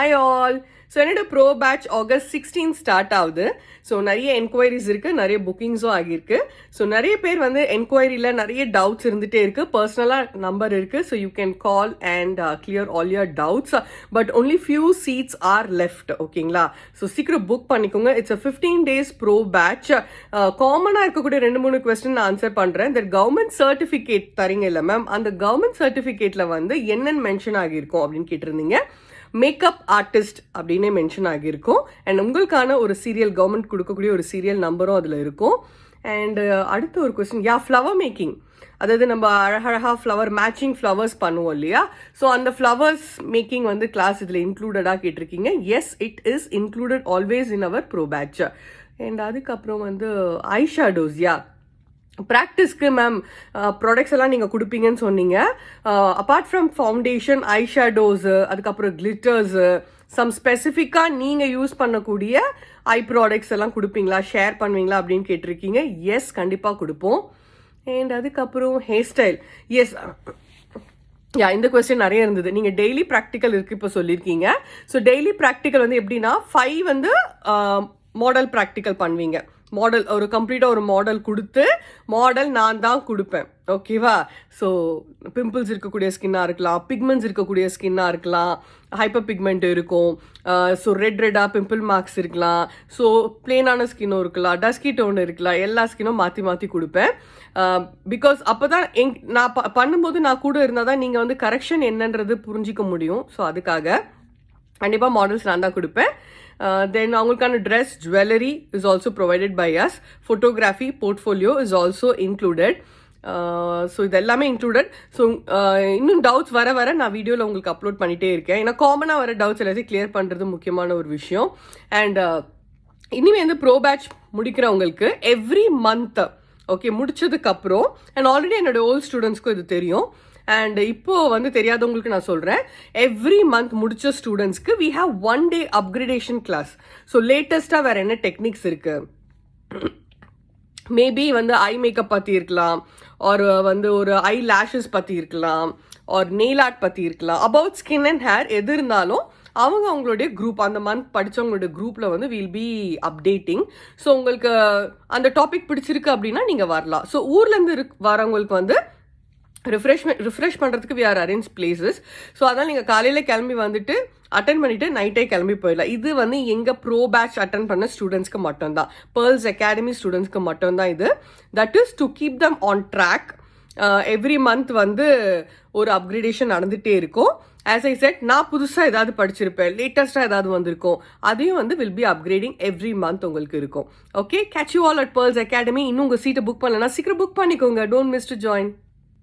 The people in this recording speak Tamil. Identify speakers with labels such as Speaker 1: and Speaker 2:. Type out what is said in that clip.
Speaker 1: Hi all. ஸோ என்னோட ப்ரோ பேட்ச் ஆகஸ்ட் 16 ஸ்டார்ட் ஆகுது. ஸோ நிறைய என்கொயரிஸ் இருக்குது, நிறைய புக்கிங்ஸும் ஆகியிருக்கு. ஸோ நிறைய பேர் வந்து என்கொயரியில் நிறைய டவுட்ஸ் இருந்துகிட்டே இருக்குது. பர்சனலாக நம்பர் இருக்குது. So you can call and clear all your doubts. But only few seats are left. ஓகேங்களா? ஸோ சீக்கிரம் புக் பண்ணிக்கோங்க. It's a 15 days pro batch. காமனாக இருக்கக்கூடிய 2-3 கொஸ்டின் நான் ஆன்சர் பண்ணுறேன். இந்த கவர்மெண்ட் சர்டிஃபிகேட் தரீங்க இல்லை மேம், அந்த கவர்மெண்ட் சர்டிஃபிகேட்டில் வந்து என்னென்னு மென்ஷன் ஆகியிருக்கும் அப்படின்னு கேட்டிருந்தீங்க. மேக்கப் ஆர்டிஸ்ட் அப்படின்னே மென்ஷன் ஆகியிருக்கும். அண்ட் உங்களுக்கான ஒரு சீரியல், கவர்மெண்ட் கொடுக்கக்கூடிய ஒரு சீரியல் நம்பரும் அதில் இருக்கும். அண்ட் அடுத்த ஒரு கொஸ்டின், ஃப்ளவர் மேக்கிங், அதாவது நம்ம அழகழகாக ஃப்ளவர் மேட்சிங் ஃப்ளவர்ஸ் பண்ணுவோம் இல்லையா? ஸோ அந்த ஃப்ளவர்ஸ் மேக்கிங் வந்து கிளாஸ் இதில் இன்க்ளூடடாக கேட்டிருக்கீங்க. Yes, it is included always in our pro batch. And அதுக்கப்புறம் வந்து ஐ ஷேடோஸ், ப்ராக்டிஸ்க்கு மேம் ப்ராடக்ட்ஸ் எல்லாம் நீங்கள் கொடுப்பீங்கன்னு சொன்னீங்க. Apart from foundation, eye shadows, அதுக்கப்புறம் கிளிட்டர்ஸு, சம் ஸ்பெசிஃபிக்காக நீங்கள் யூஸ் பண்ணக்கூடிய ஐ ப்ராடக்ட்ஸ் எல்லாம் கொடுப்பீங்களா, ஷேர் பண்ணுவீங்களா அப்படின்னு கேட்டிருக்கீங்க. எஸ், கண்டிப்பாக கொடுப்போம். அண்ட் அதுக்கப்புறம் ஹேர் ஸ்டைல், எஸ் இந்த கொஸ்டின் நிறைய இருந்தது. நீங்கள் டெய்லி ப்ராக்டிக்கல் இருக்குது இப்போ சொல்லியிருக்கீங்க. ஸோ டெய்லி ப்ராக்டிக்கல் வந்து எப்படின்னா 5 வந்து மாடல் ப்ராக்டிக்கல் பண்ணுவீங்க. மாடல் ஒரு கம்ப்ளீட்டாக ஒரு மாடல் கொடுத்து, மாடல் நான் தான் கொடுப்பேன். ஓகேவா? ஸோ பிம்பிள்ஸ் இருக்கக்கூடிய ஸ்கின்னாக இருக்கலாம், பிக்மெண்ட்ஸ் இருக்கக்கூடிய ஸ்கின்னாக இருக்கலாம், ஹைப்பர் பிக்மெண்ட் இருக்கும், ஸோ ரெட்டாக பிம்பிள் மார்க்ஸ் இருக்கலாம், ஸோ பிளெயினான ஸ்கின்னும் இருக்கலாம், டஸ்கி டோன் இருக்கலாம், எல்லா ஸ்கின்னும் மாற்றி மாற்றி கொடுப்பேன். பிகாஸ் அப்போ தான் நான் பண்ணும்போது நான் கூட இருந்தால் தான் நீங்கள் வந்து கரெக்ஷன் என்னன்றது புரிஞ்சிக்க முடியும். ஸோ அதுக்காக கண்டிப்பாக மாடல்ஸ் நான் தான் கொடுப்பேன். தென் அவங்களுக்கான dress, jewellery is also provided by us. Photography portfolio is also included. So இது எல்லாமே இன்க்ளூடட். ஸோ இன்னும் டவுட்ஸ் வர வர நான் வீடியோவில் உங்களுக்கு அப்லோட் பண்ணிகிட்டே இருக்கேன். ஏன்னா காமனாக வர டவுட்ஸ் எல்லாத்தையும் கிளியர் பண்ணுறது முக்கியமான ஒரு விஷயம். அண்ட் இனிமேல் வந்து ப்ரோ பேட்ச் முடிக்கிறவங்களுக்கு எவ்ரி மந்த், ஓகே, முடிச்சதுக்கப்புறம், அண்ட் ஆல்ரெடி என்னோட ஓல்ட் ஸ்டூடெண்ட்ஸ்க்கும் இது தெரியும், அண்ட் இப்போ வந்து தெரியாதவங்களுக்கு நான் சொல்கிறேன், எவ்ரி மந்த் முடிச்ச ஸ்டூடெண்ட்ஸ்க்கு we have 1 day upgradation class. So லேட்டஸ்ட்டாக வேறு என்ன டெக்னிக்ஸ் இருக்குது, மேபி வந்து ஐ மேக்கப் பற்றி இருக்கலாம், ஒரு வந்து ஒரு ஐ லேஷஸ் பற்றி இருக்கலாம், ஒரு நெயில் ஆர்ட் பற்றி இருக்கலாம், அபவுட் ஸ்கின் அண்ட் ஹேர் எது இருந்தாலும் அவங்களுடைய குரூப், அந்த மந்த் படித்தவங்களுடைய குரூப்பில் வந்து வில் பி அப்டேட்டிங். ஸோ உங்களுக்கு அந்த டாபிக் பிடிச்சிருக்கு அப்படின்னா நீங்கள் வரலாம். ஸோ ஊர்லேருந்து வரவங்களுக்கு வந்து ரிஃப்ரெஷ் பண்ணுறதுக்கு we are arrange places. So அதனால் நீங்கள் காலையில் கிளம்பி வந்துட்டு அட்டன் பண்ணிவிட்டு நைட்டே கிளம்பி போயிடலாம். இது வந்து எங்கள் ப்ரோ பேட்ச் அட்டன் பண்ண ஸ்டூடெண்ட்ஸ்க்கு மட்டும்தான், பேர்ல்ஸ் அகாடமி ஸ்டூடெண்ட்ஸ்க்கு மட்டும்தான் இது. That is to keep them on track. Every month வந்து ஒரு அப்கிரேடேஷன் நடந்துகிட்டே இருக்கும். ஆஸ் ஐ செட், நான் புதுசாக ஏதாவது படிச்சிருப்பேன், லேட்டஸ்ட்டாக ஏதாவது வந்திருக்கும், அதையும் வந்து will be upgrading every month உங்களுக்கு இருக்கும். Okay, catch you all at pearls academy. இன்னும் உங்கள் சீட்டை புக் பண்ணலன்னா சீக்கிரம் புக் பண்ணிக்கோங்க. Don't miss to join.